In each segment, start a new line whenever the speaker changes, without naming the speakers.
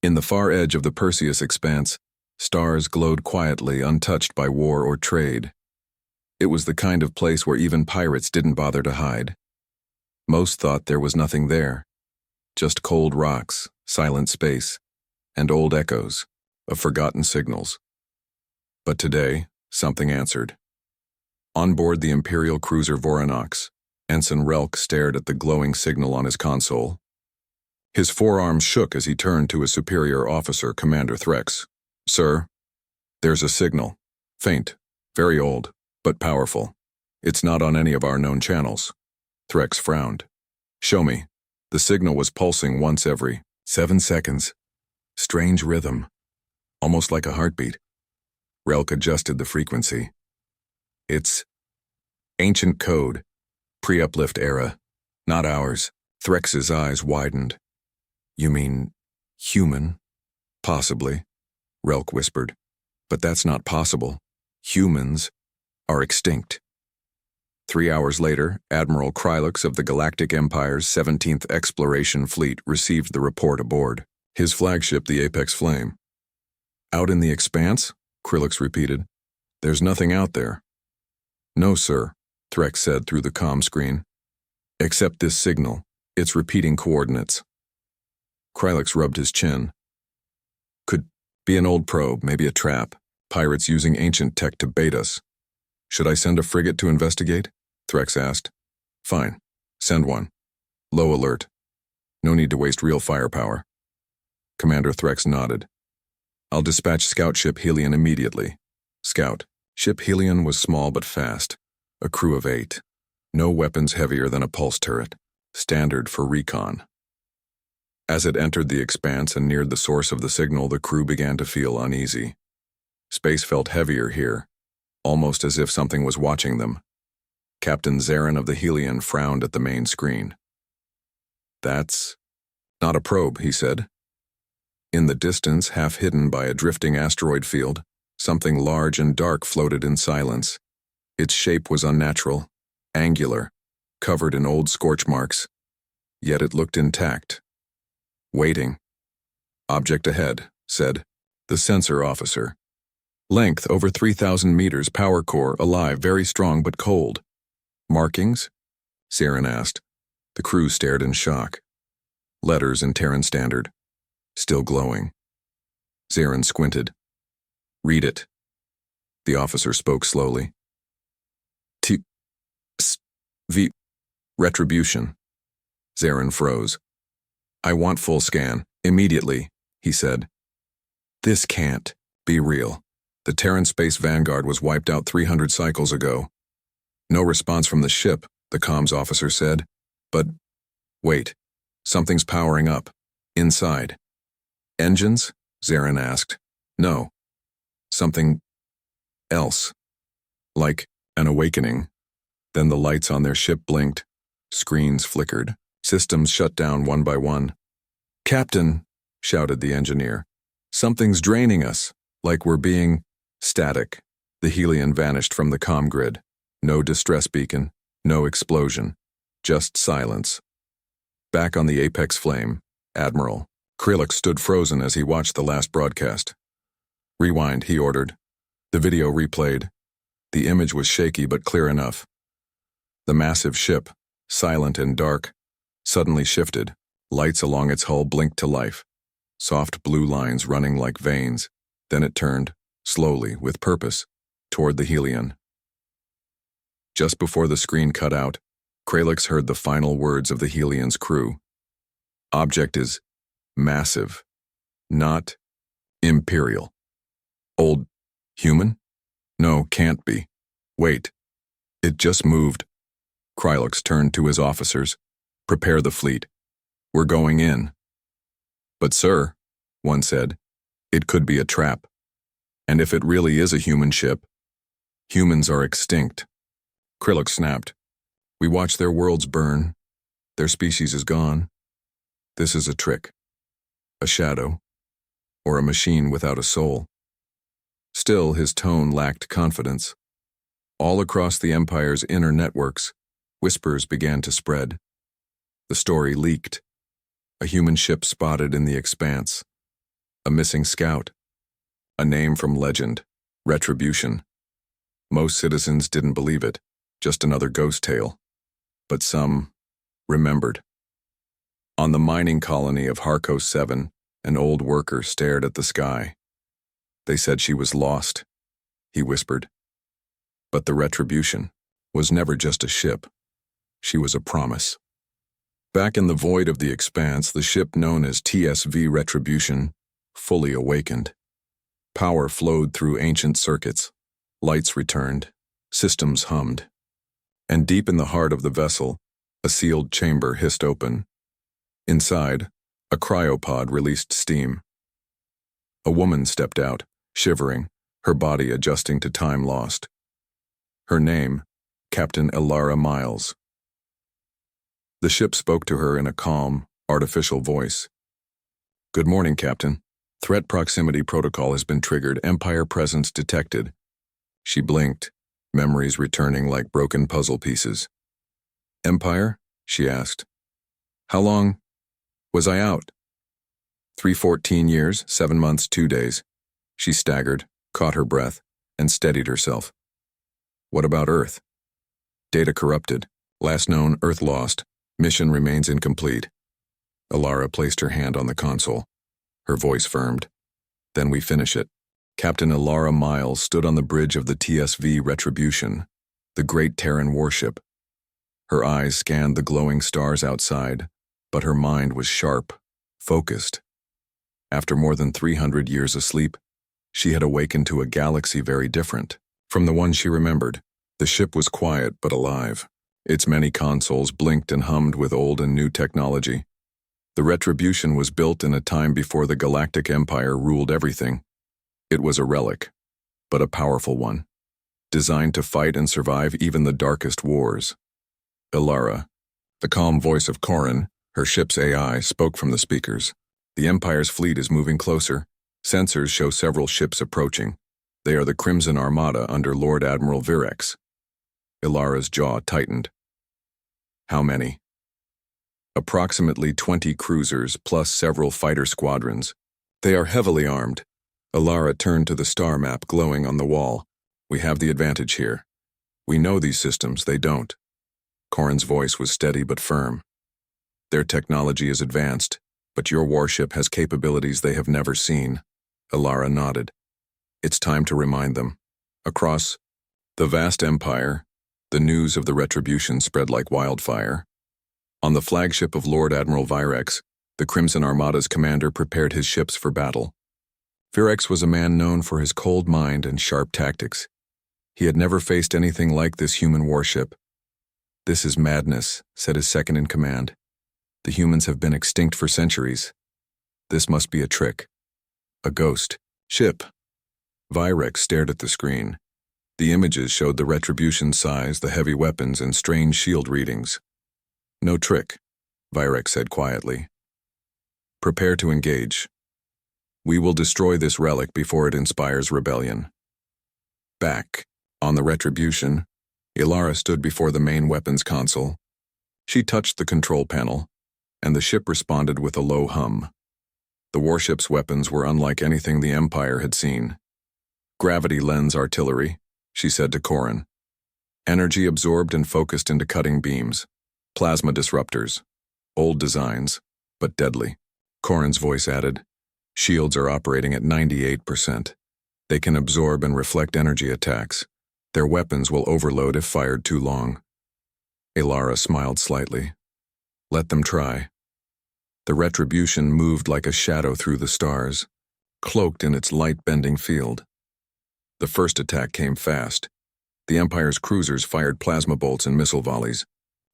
In the far edge of the Perseus expanse, stars glowed quietly, untouched by war or trade. It was the kind of place where even pirates didn't bother to hide. Most thought there was nothing there, just cold rocks, silent space, and old echoes of forgotten signals. But today, something answered. On board the Imperial cruiser Voronox, Ensign Relk stared at the glowing signal on his console. His forearms shook as he turned to his superior officer, Commander Threx. "Sir, there's a signal. Faint, very old, but powerful. It's not on any of our known channels." Threx frowned. "Show me." The signal was pulsing once every 7 seconds. Strange rhythm, almost like a heartbeat. Relk adjusted the frequency. "It's ancient code, pre-uplift era, not ours." Threx's eyes widened. "You mean human?" "Possibly," Relk whispered. "But that's not possible. Humans are extinct." 3 hours later, Admiral Krylux of the Galactic Empire's 17th Exploration Fleet received the report aboard. His flagship, the Apex Flame. "Out in the expanse?" Krylux repeated. "There's nothing out there." "No, sir," Threx said through the comm screen. "Except this signal. It's repeating coordinates." Krylux rubbed his chin. "Could be an old probe, maybe a trap. Pirates using ancient tech to bait us." "Should I send a frigate to investigate?" Threx asked. "Fine. Send one. Low alert. No need to waste real firepower." Commander Threx nodded. "I'll dispatch Scout Ship Helion immediately." Scout. Ship Helion was small but fast. A crew of 8. No weapons heavier than a pulse turret. Standard for recon. As it entered the expanse and neared the source of the signal, the crew began to feel uneasy. Space felt heavier here, almost as if something was watching them. Captain Zarin of the Helion frowned at the main screen. "That's not a probe," he said. In the distance, half hidden by a drifting asteroid field, something large and dark floated in silence. Its shape was unnatural, angular, covered in old scorch marks, yet it looked intact. "Waiting." "Object ahead," said the sensor officer. "Length over 3,000 meters, power core, alive, very strong but cold." "Markings?" Zarin asked. The crew stared in shock. Letters in Terran Standard. Still glowing. Zarin squinted. "Read it." The officer spoke slowly. "V. Retribution." Zarin froze. "I want full scan, immediately," he said. "This can't be real. The Terran Space Vanguard was wiped out 300 cycles ago." "No response from the ship," the comms officer said. "But wait, something's powering up. Inside." "Engines?" Zarin asked. "No. Something else. Like an awakening." Then the lights on their ship blinked. Screens flickered. Systems shut down one by one. "Captain," shouted the engineer. "Something's draining us, like we're being..." Static. The Helion vanished from the comm grid. No distress beacon, no explosion. Just silence. Back on the Apex Flame, Admiral Krylux stood frozen as he watched the last broadcast. "Rewind," he ordered. The video replayed. The image was shaky but clear enough. The massive ship, silent and dark, suddenly shifted. Lights along its hull blinked to life. Soft blue lines running like veins. Then it turned, slowly, with purpose, toward the Helion. Just before the screen cut out, Krylux heard the final words of the Helion's crew. "Object is massive, not imperial." "Old human? No, can't be. Wait. It just moved." Krylux turned to his officers. "Prepare the fleet. We're going in." "But sir," one said, "it could be a trap. And if it really is a human ship, humans are extinct." Krylux snapped. "We watch their worlds burn. Their species is gone. This is a trick. A shadow. Or a machine without a soul." Still, his tone lacked confidence. All across the Empire's inner networks, whispers began to spread. The story leaked. A human ship spotted in the expanse. A missing scout. A name from legend. Retribution. Most citizens didn't believe it, just another ghost tale. But some remembered. On the mining colony of Harco 7, an old worker stared at the sky. They said she was lost, he whispered. But the Retribution was never just a ship. She was a promise. Back in the void of the expanse, the ship known as TSV Retribution fully awakened. Power flowed through ancient circuits. Lights returned. Systems hummed. And deep in the heart of the vessel, a sealed chamber hissed open. Inside, a cryopod released steam. A woman stepped out, shivering, her body adjusting to time lost. Her name, Captain Elara Miles. The ship spoke to her in a calm, artificial voice. "Good morning, Captain. Threat proximity protocol has been triggered. Empire presence detected." She blinked, memories returning like broken puzzle pieces. "Empire?" she asked. "How long was I out?" 314 years, 7 months, 2 days. She staggered, caught her breath, and steadied herself. "What about Earth?" "Data corrupted. Last known, Earth lost. Mission remains incomplete." Elara placed her hand on the console. Her voice firmed. "Then we finish it." Captain Elara Miles stood on the bridge of the TSV Retribution, the great Terran warship. Her eyes scanned the glowing stars outside, but her mind was sharp, focused. After more than 300 years asleep, she had awakened to a galaxy very different from the one she remembered. The ship was quiet but alive. Its many consoles blinked and hummed with old and new technology. The Retribution was built in a time before the Galactic Empire ruled everything. It was a relic, but a powerful one, designed to fight and survive even the darkest wars. Elara, the calm voice of Corin, her ship's AI, spoke from the speakers. "The Empire's fleet is moving closer. Sensors show several ships approaching. They are the Crimson Armada under Lord Admiral Virex." Ilara's jaw tightened. "How many?" "Approximately 20 cruisers plus several fighter squadrons. They are heavily armed." Elara turned to the star map glowing on the wall. "We have the advantage here. We know these systems, they don't." Corin's voice was steady but firm. "Their technology is advanced, but your warship has capabilities they have never seen." Elara nodded. "It's time to remind them." Across the vast empire, the news of the Retribution spread like wildfire. On the flagship of Lord Admiral Virex, the Crimson Armada's commander prepared his ships for battle. Virex was a man known for his cold mind and sharp tactics. He had never faced anything like this human warship. "This is madness," said his second-in-command. "The humans have been extinct for centuries. This must be a trick. A ghost ship." Virex stared at the screen. The images showed the Retribution size, the heavy weapons, and strange shield readings. "No trick," Virex said quietly. "Prepare to engage. We will destroy this relic before it inspires rebellion." Back on the Retribution, Elara stood before the main weapons console. She touched the control panel, and the ship responded with a low hum. The warship's weapons were unlike anything the Empire had seen. "Gravity lens artillery," she said to Corin. "Energy absorbed and focused into cutting beams. Plasma disruptors. Old designs, but deadly." Corin's voice added, "Shields are operating at 98%. They can absorb and reflect energy attacks. Their weapons will overload if fired too long." Elara smiled slightly. "Let them try." The Retribution moved like a shadow through the stars, cloaked in its light-bending field. The first attack came fast. The Empire's cruisers fired plasma bolts and missile volleys.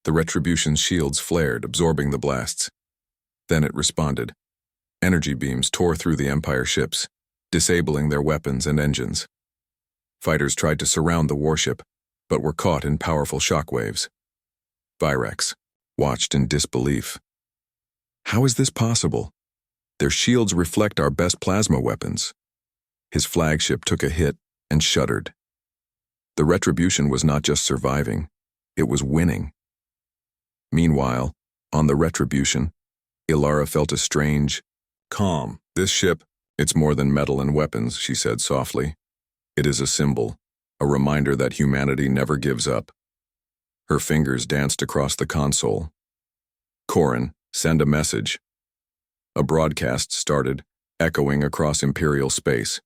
The Retribution's shields flared, absorbing the blasts. Then it responded. Energy beams tore through the Empire ships, disabling their weapons and engines. Fighters tried to surround the warship, but were caught in powerful shockwaves. Virex watched in disbelief. "How is this possible? Their shields reflect our best plasma weapons." His flagship took a hit and shuddered. The Retribution was not just surviving, it was winning. Meanwhile, on the Retribution, Elara felt a strange calm. This ship, It's more than metal and weapons, she said softly. It is a symbol, a reminder that humanity never gives up. Her fingers danced across the console. Corin, send a message. A broadcast started, echoing across Imperial space.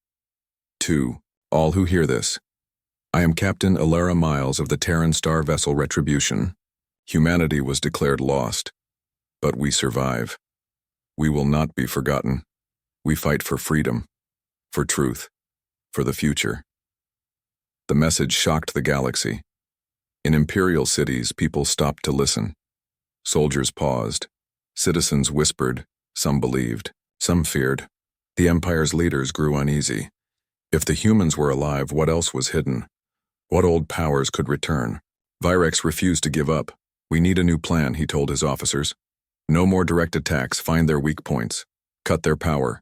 To all who hear this, I am Captain Alara Miles of the Terran Star vessel Retribution. Humanity was declared lost, but we survive. We will not be forgotten. We fight for freedom, for truth, for the future. The message shocked the galaxy. In Imperial cities, people stopped to listen. Soldiers paused. Citizens whispered. Some believed. Some feared. The Empire's leaders grew uneasy. If the humans were alive, what else was hidden? What old powers could return? Virex refused to give up. We need a new plan, he told his officers. No more direct attacks, find their weak points. Cut their power.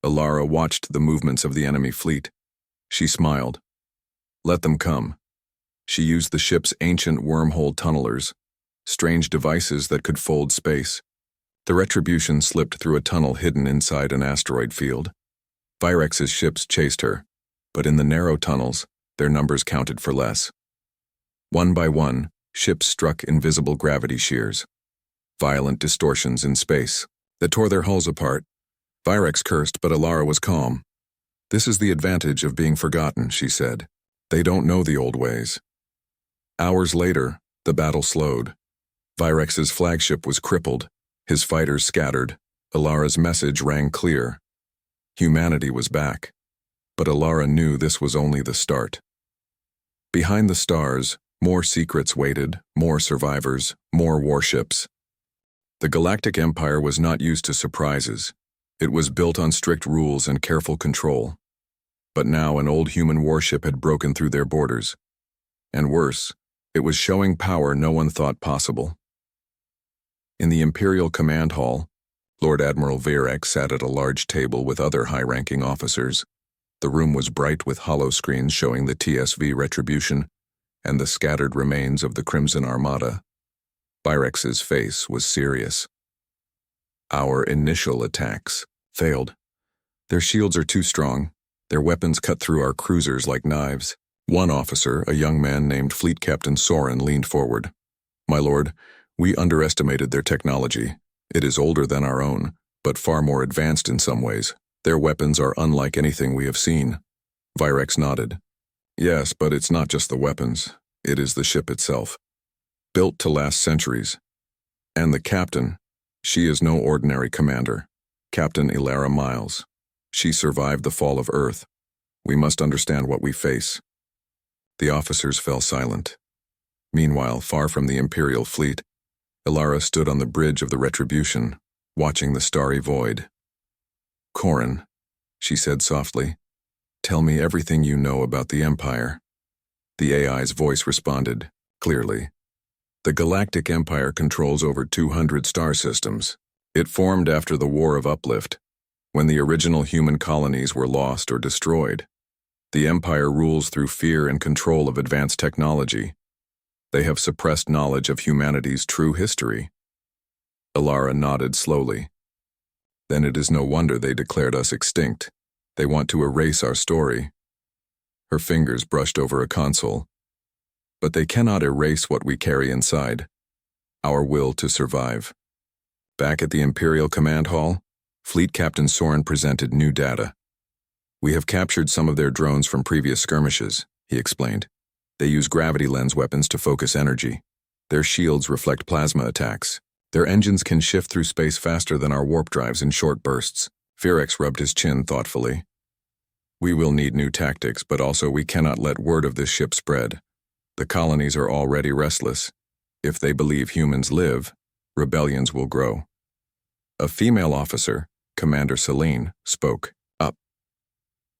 Alara watched the movements of the enemy fleet. She smiled. Let them come. She used the ship's ancient wormhole tunnelers, strange devices that could fold space. The Retribution slipped through a tunnel hidden inside an asteroid field. Virex's ships chased her, but in the narrow tunnels, their numbers counted for less. One by one, ships struck invisible gravity shears. Violent distortions in space that tore their hulls apart. Virex cursed, but Alara was calm. This is the advantage of being forgotten, she said. They don't know the old ways. Hours later, the battle slowed. Virex's flagship was crippled, his fighters scattered. Alara's message rang clear. Humanity was back, but Alara knew this was only the start. Behind the stars, more secrets waited, more survivors, more warships. The Galactic Empire was not used to surprises. It was built on strict rules and careful control. But now an old human warship had broken through their borders. And worse, it was showing power no one thought possible. In the Imperial Command Hall, Lord Admiral Virex sat at a large table with other high-ranking officers. The room was bright with holoscreens showing the TSV Retribution and the scattered remains of the Crimson Armada. Virex's face was serious. Our initial attacks failed. Their shields are too strong. Their weapons cut through our cruisers like knives. One officer, a young man named Fleet Captain Soren, leaned forward. My lord, we underestimated their technology. It is older than our own, but far more advanced in some ways. Their weapons are unlike anything we have seen. Virex nodded. Yes, but it's not just the weapons. It is the ship itself. Built to last centuries. And the captain, she is no ordinary commander. Captain Alara Miles. She survived the fall of Earth. We must understand what we face. The officers fell silent. Meanwhile, far from the Imperial fleet, Alara stood on the bridge of the Retribution, watching the starry void. Corin, she said softly, tell me everything you know about the Empire. The AI's voice responded, clearly. The Galactic Empire controls over 200 star systems. It formed after the War of Uplift, when the original human colonies were lost or destroyed. The Empire rules through fear and control of advanced technology. They have suppressed knowledge of humanity's true history. Alara nodded slowly. Then it is no wonder they declared us extinct. They want to erase our story. Her fingers brushed over a console. But they cannot erase what we carry inside. Our will to survive. Back at the Imperial Command Hall, Fleet Captain Soren presented new data. We have captured some of their drones from previous skirmishes, he explained. They use gravity lens weapons to focus energy. Their shields reflect plasma attacks. Their engines can shift through space faster than our warp drives in short bursts. Virex rubbed his chin thoughtfully. We will need new tactics, but also we cannot let word of this ship spread. The colonies are already restless. If they believe humans live, rebellions will grow. A female officer, Commander Celine, spoke up.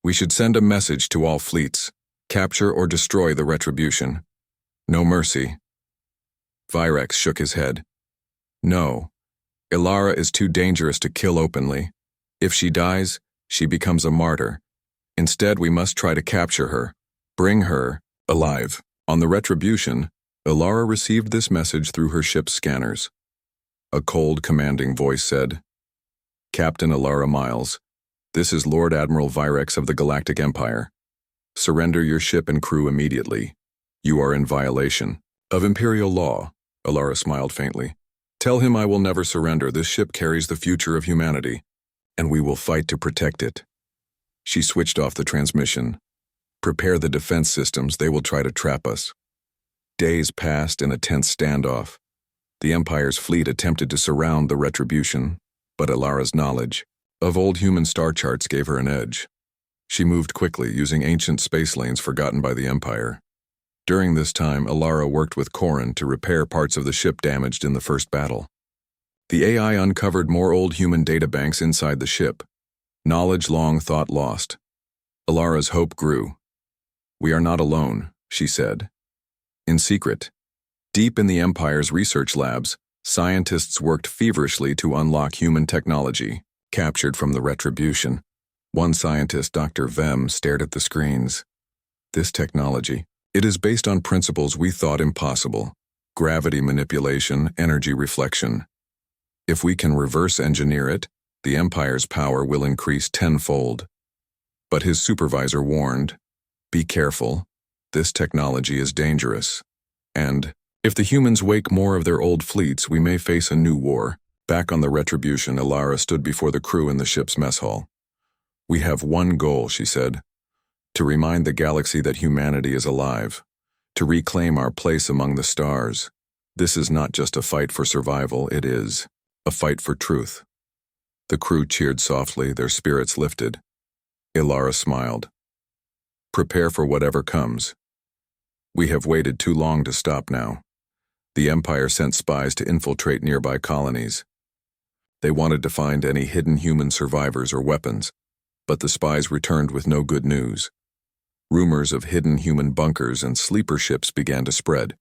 We should send a message to all fleets. Capture or destroy the Retribution. No mercy. Virex shook his head. No. Alara is too dangerous to kill openly. If she dies, she becomes a martyr. Instead, we must try to capture her. Bring her alive. On the Retribution, Alara received this message through her ship's scanners. A cold, commanding voice said, Captain Alara Miles, This is Lord Admiral Virex of the Galactic Empire. Surrender your ship and crew immediately. You are in violation of Imperial law. Alara smiled faintly. Tell him I will never surrender. This ship carries the future of humanity, and we will fight to protect it. She switched off the transmission. Prepare the defense systems. They will try to trap us. Days passed in a tense standoff. The Empire's fleet attempted to surround the Retribution, but Alara's knowledge of old human star charts gave her an edge. She moved quickly, using ancient space lanes forgotten by the Empire. During this time, Alara worked with Corrin to repair parts of the ship damaged in the first battle. The AI uncovered more old human databanks inside the ship. Knowledge long thought lost. Alara's hope grew. We are not alone, she said. In secret, deep in the Empire's research labs, scientists worked feverishly to unlock human technology, captured from the Retribution. One scientist, Dr. Vem, stared at the screens. This technology, it is based on principles we thought impossible: gravity manipulation, energy reflection. If we can reverse engineer it, the Empire's power will increase tenfold. But his supervisor warned, be careful, this technology is dangerous. And, if the humans wake more of their old fleets, we may face a new war. Back on the Retribution, Alara stood before the crew in the ship's mess hall. We have one goal, she said. To remind the galaxy that humanity is alive. To reclaim our place among the stars. This is not just a fight for survival, it is a fight for truth. The crew cheered softly, their spirits lifted. Alara smiled. Prepare for whatever comes. We have waited too long to stop now. The Empire sent spies to infiltrate nearby colonies. They wanted to find any hidden human survivors or weapons, but the spies returned with no good news. Rumors of hidden human bunkers and sleeper ships began to spread.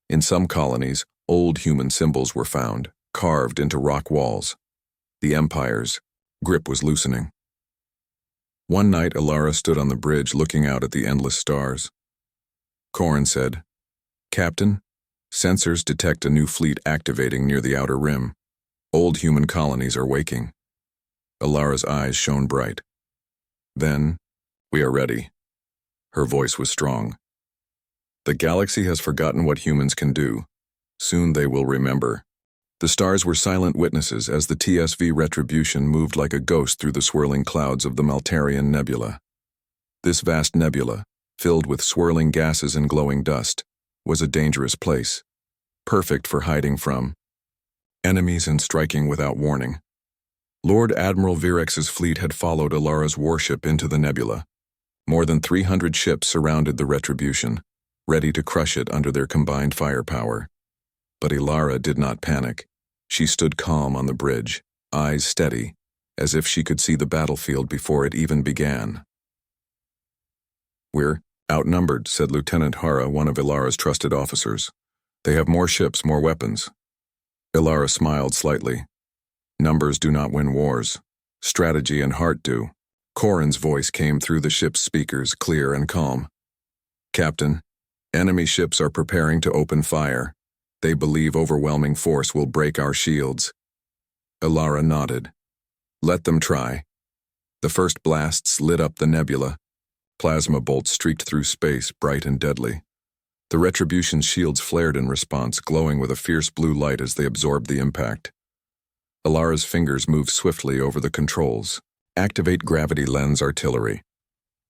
In some colonies, old human symbols were found, carved into rock walls. The Empire's grip was loosening. One night, Alara stood on the bridge looking out at the endless stars. Corrin said, Captain, sensors detect a new fleet activating near the outer rim. Old human colonies are waking. Alara's eyes shone bright. Then, we are ready. Her voice was strong. The galaxy has forgotten what humans can do. Soon they will remember. The stars were silent witnesses as the TSV Retribution moved like a ghost through the swirling clouds of the Maltarian Nebula. This vast nebula, filled with swirling gases and glowing dust, was a dangerous place, perfect for hiding from enemies and striking without warning. Lord Admiral Virex's fleet had followed Alara's warship into the nebula. More than 300 ships surrounded the Retribution, ready to crush it under their combined firepower. But Alara did not panic. She stood calm on the bridge, eyes steady, as if she could see the battlefield before it even began. We're outnumbered, said Lieutenant Hara, one of Alara's trusted officers. They have more ships, more weapons. Alara smiled slightly. Numbers do not win wars. Strategy and heart do. Corrin's voice came through the ship's speakers, clear and calm. Captain, enemy ships are preparing to open fire. They believe overwhelming force will break our shields. Alara nodded. Let them try. The first blasts lit up the nebula. Plasma bolts streaked through space, bright and deadly. The Retribution's shields flared in response, glowing with a fierce blue light as they absorbed the impact. Alara's fingers moved swiftly over the controls. Activate gravity lens artillery.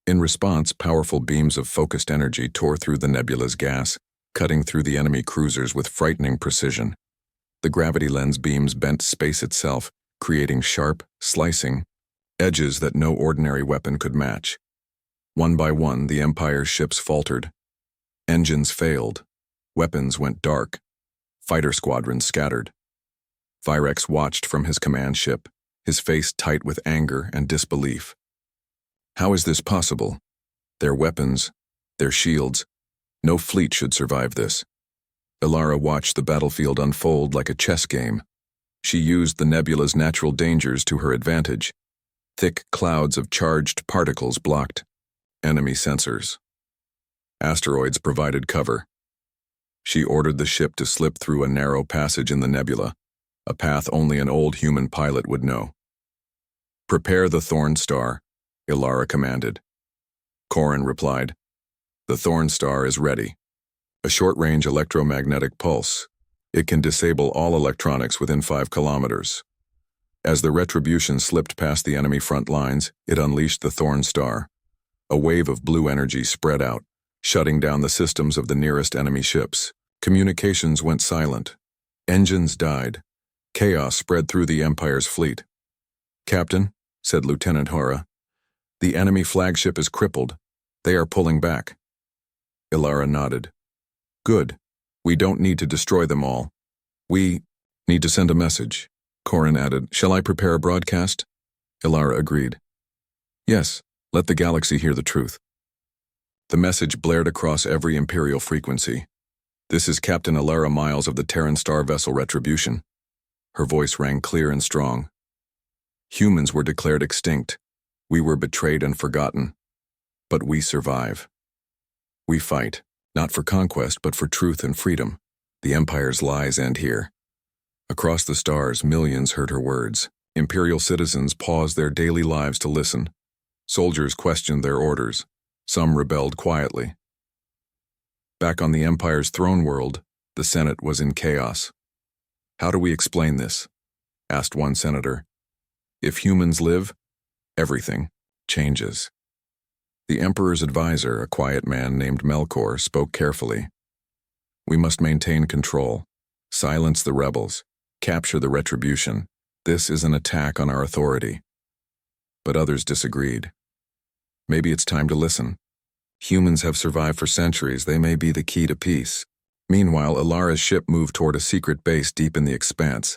In response, powerful beams of focused energy tore through the nebula's gas, cutting through the enemy cruisers with frightening precision. The gravity lens beams bent space itself, creating sharp, slicing edges that no ordinary weapon could match. One by one, the Empire's ships faltered. Engines failed. Weapons went dark. Fighter squadrons scattered. Virex watched from his command ship, his face tight with anger and disbelief. How is this possible? Their weapons, their shields. No fleet should survive this. Alara watched the battlefield unfold like a chess game. She used the nebula's natural dangers to her advantage. Thick clouds of charged particles blocked enemy sensors. Asteroids provided cover. She ordered the ship to slip through a narrow passage in the nebula, a path only an old human pilot would know. Prepare the Thorn Star, Ilara commanded. Corin replied, The Thorn Star is ready. A short-range electromagnetic pulse. It can disable all electronics within 5 kilometers. As the Retribution slipped past the enemy front lines, it unleashed the Thorn Star. A wave of blue energy spread out, shutting down the systems of the nearest enemy ships. Communications went silent. Engines died. Chaos spread through the Empire's fleet. Captain, said Lieutenant Hora, the enemy flagship is crippled. They are pulling back. Ilara nodded. Good. We don't need to destroy them all. We need to send a message. Corin added, Shall I prepare a broadcast? Ilara agreed. Yes, let the galaxy hear the truth. The message blared across every Imperial frequency. This is Captain Ilara Miles of the Terran Star vessel Retribution. Her voice rang clear and strong. Humans were declared extinct. We were betrayed and forgotten. But we survive. We fight, not for conquest, but for truth and freedom. The Empire's lies end here. Across the stars, millions heard her words. Imperial citizens paused their daily lives to listen. Soldiers questioned their orders. Some rebelled quietly. Back on the Empire's throne world, the Senate was in chaos. How do we explain this? Asked one senator. If humans live, everything changes. The Emperor's advisor, a quiet man named Melkor, spoke carefully. We must maintain control, silence the rebels, capture the Retribution. This is an attack on our authority. But others disagreed. Maybe it's time to listen. Humans have survived for centuries. They may be the key to peace. Meanwhile, Ilara's ship moved toward a secret base deep in the expanse.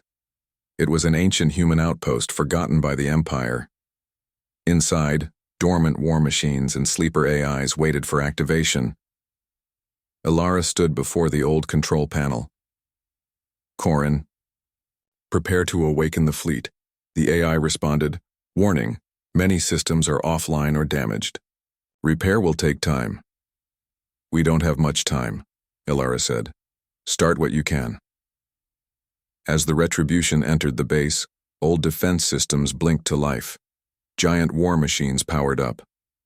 It was an ancient human outpost forgotten by the Empire. Inside, dormant war machines and sleeper AIs waited for activation. Ilara stood before the old control panel. Corin, prepare to awaken the fleet. The AI responded, Warning, many systems are offline or damaged. Repair will take time. We don't have much time, Ilara said. Start what you can. As the Retribution entered the base, old defense systems blinked to life. Giant war machines powered up.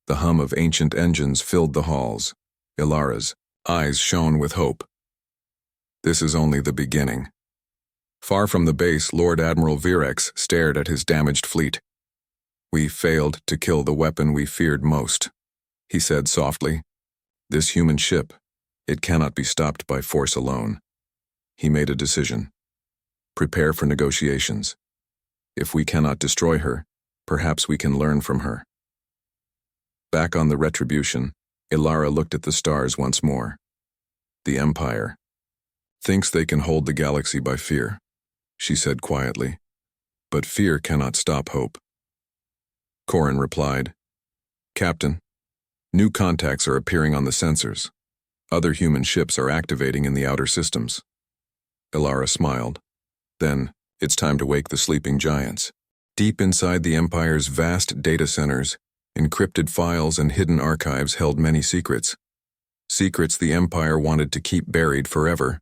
The hum of ancient engines filled the halls. Ilara's eyes shone with hope. This is only the beginning. Far from the base, Lord Admiral Virex stared at his damaged fleet. We failed to kill the weapon we feared most, he said softly. This human ship, it cannot be stopped by force alone. He made a decision. Prepare for negotiations. If we cannot destroy her, perhaps we can learn from her. Back on the Retribution, Ilara looked at the stars once more. The Empire thinks they can hold the galaxy by fear, she said quietly. But fear cannot stop hope. Corin replied, Captain, new contacts are appearing on the sensors. Other human ships are activating in the outer systems. Ilara smiled. Then, it's time to wake the sleeping giants. Deep inside the Empire's vast data centers, encrypted files and hidden archives held many secrets. Secrets the Empire wanted to keep buried forever.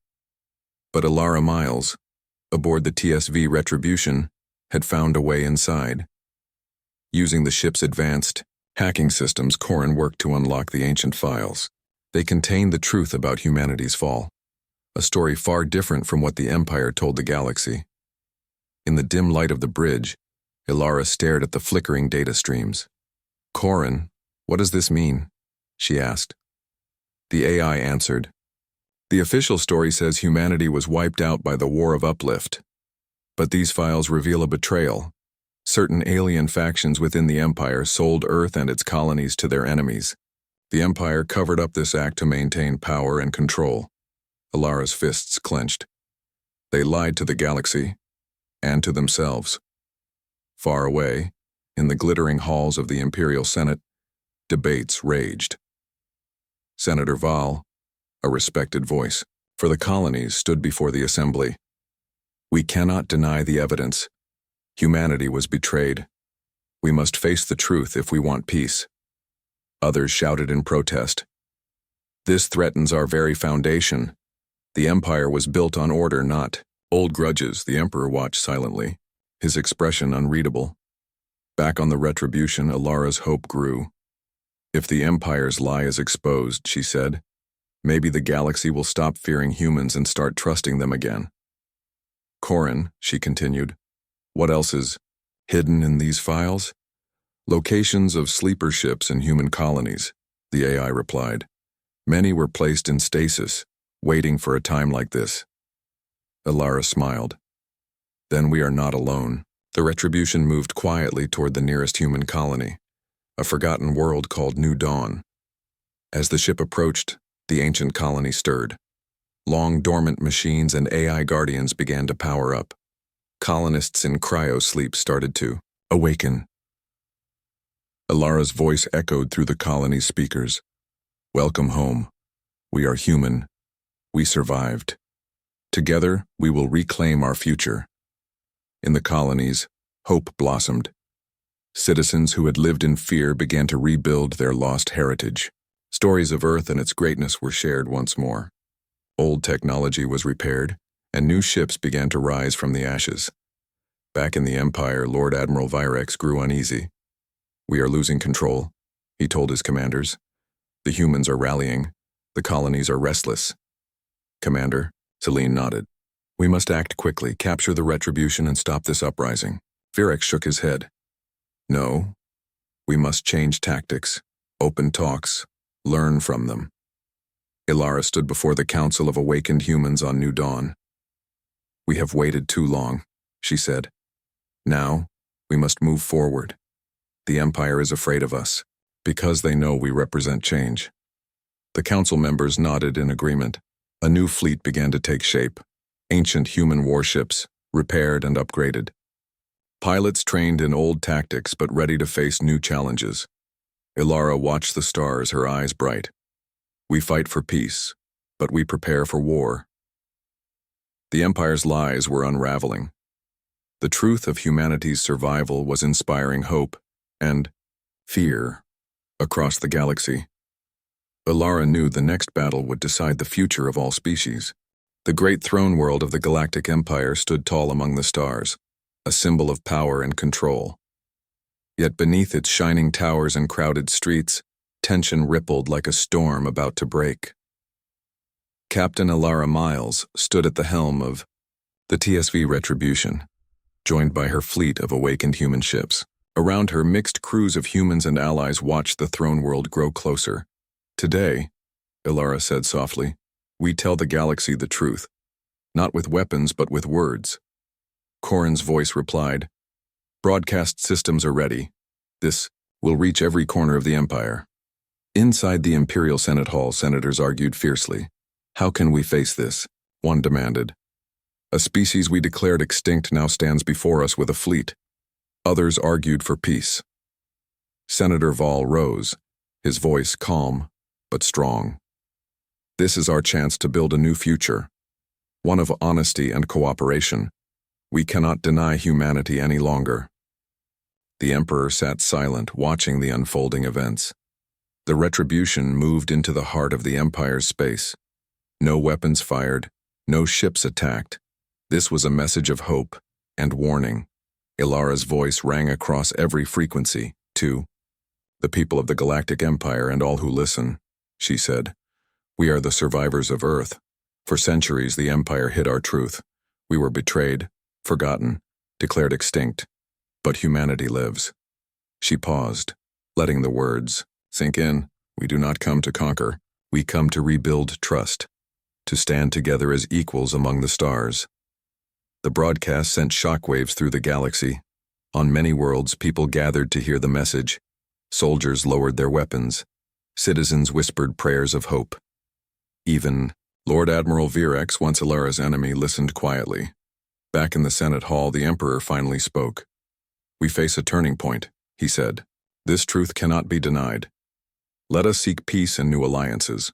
But Ilara Miles, aboard the TSV Retribution, had found a way inside. Using the ship's advanced hacking systems, Corin worked to unlock the ancient files. They contained the truth about humanity's fall, a story far different from what the Empire told the galaxy. In the dim light of the bridge, Ilara stared at the flickering data streams. Corin, what does this mean? She asked. The AI answered, The official story says humanity was wiped out by the War of Uplift. But these files reveal a betrayal. Certain alien factions within the Empire sold Earth and its colonies to their enemies. The Empire covered up this act to maintain power and control. Ilara's fists clenched. They lied to the galaxy, and to themselves. Far away, in the glittering halls of the Imperial Senate, debates raged. Senator Val, a respected voice for the colonies, stood before the assembly. We cannot deny the evidence. Humanity was betrayed. We must face the truth if we want peace. Others shouted in protest. This threatens our very foundation. The Empire was built on order, not old grudges. The Emperor watched silently, his expression unreadable. Back on the Retribution, Alara's hope grew. If the Empire's lie is exposed, she said, maybe the galaxy will stop fearing humans and start trusting them again. Corin, she continued, what else is hidden in these files? Locations of sleeper ships and human colonies, the AI replied. Many were placed in stasis, waiting for a time like this. Alara smiled. Then we are not alone. The Retribution moved quietly toward the nearest human colony, a forgotten world called New Dawn. As the ship approached, the ancient colony stirred. Long dormant machines and AI guardians began to power up. Colonists in cryo-sleep started to awaken. Alara's voice echoed through the colony's speakers. Welcome home. We are human. We survived. Together, we will reclaim our future. In the colonies, hope blossomed. Citizens who had lived in fear began to rebuild their lost heritage. Stories of Earth and its greatness were shared once more. Old technology was repaired, and new ships began to rise from the ashes. Back in the Empire, Lord Admiral Virex grew uneasy. We are losing control, he told his commanders. The humans are rallying. The colonies are restless. Commander, Celine nodded. We must act quickly, capture the Retribution and stop this uprising. Virex shook his head. No. We must change tactics, open talks, learn from them. Alara stood before the Council of Awakened Humans on New Dawn. We have waited too long, she said. Now, we must move forward. The Empire is afraid of us, because they know we represent change. The council members nodded in agreement. A new fleet began to take shape. Ancient human warships, repaired and upgraded. Pilots trained in old tactics but ready to face new challenges. Alara watched the stars, her eyes bright. We fight for peace, but we prepare for war. The Empire's lies were unraveling. The truth of humanity's survival was inspiring hope and fear across the galaxy. Alara knew the next battle would decide the future of all species. The great throne world of the Galactic Empire stood tall among the stars, a symbol of power and control. Yet beneath its shining towers and crowded streets, tension rippled like a storm about to break. Captain Alara Miles stood at the helm of the TSV Retribution, joined by her fleet of awakened human ships. Around her, mixed crews of humans and allies watched the throne world grow closer. Today, Alara said softly, we tell the galaxy the truth, not with weapons but with words. Corin's voice replied, broadcast systems are ready. This will reach every corner of the Empire. Inside the Imperial Senate Hall, senators argued fiercely. How can we face this? One demanded. A species we declared extinct now stands before us with a fleet. Others argued for peace. Senator Vall rose, his voice calm but strong. This is our chance to build a new future, one of honesty and cooperation. We cannot deny humanity any longer. The Emperor sat silent, watching the unfolding events. The Retribution moved into the heart of the Empire's space. No weapons fired, no ships attacked. This was a message of hope and warning. Alara's voice rang across every frequency, to the people of the Galactic Empire and all who listen, she said. We are the survivors of Earth. For centuries, the Empire hid our truth. We were betrayed, forgotten, declared extinct. But humanity lives. She paused, letting the words sink in. We do not come to conquer. We come to rebuild trust, to stand together as equals among the stars. The broadcast sent shockwaves through the galaxy. On many worlds, people gathered to hear the message. Soldiers lowered their weapons. Citizens whispered prayers of hope. Even Lord Admiral Virex, once Alara's enemy, listened quietly. Back in the Senate Hall, the Emperor finally spoke. We face a turning point, he said. This truth cannot be denied. Let us seek peace and new alliances,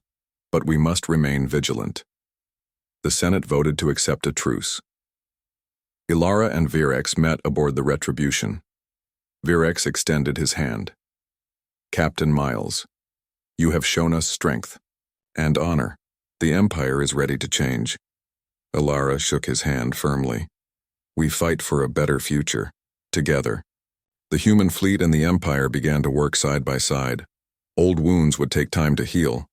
but we must remain vigilant. The Senate voted to accept a truce. Alara and Virex met aboard the Retribution. Virex extended his hand. Captain Miles, you have shown us strength and honor. The Empire is ready to change. Alara shook his hand firmly. We fight for a better future, together. The human fleet and the Empire began to work side by side. Old wounds would take time to heal,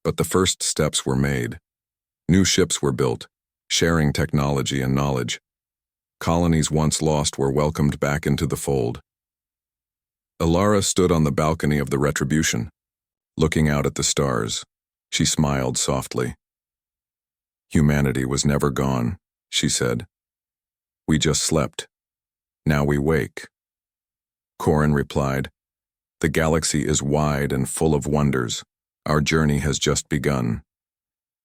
but the first steps were made. New ships were built, sharing technology and knowledge. Colonies once lost were welcomed back into the fold. Alara stood on the balcony of the Retribution, looking out at the stars. She smiled softly. Humanity was never gone, she said. We just slept. Now we wake. Corin replied, The galaxy is wide and full of wonders. Our journey has just begun.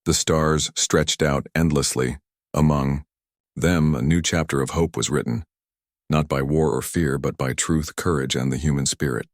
The stars stretched out endlessly. Among them, a new chapter of hope was written, not by war or fear, but by truth, courage, and the human spirit.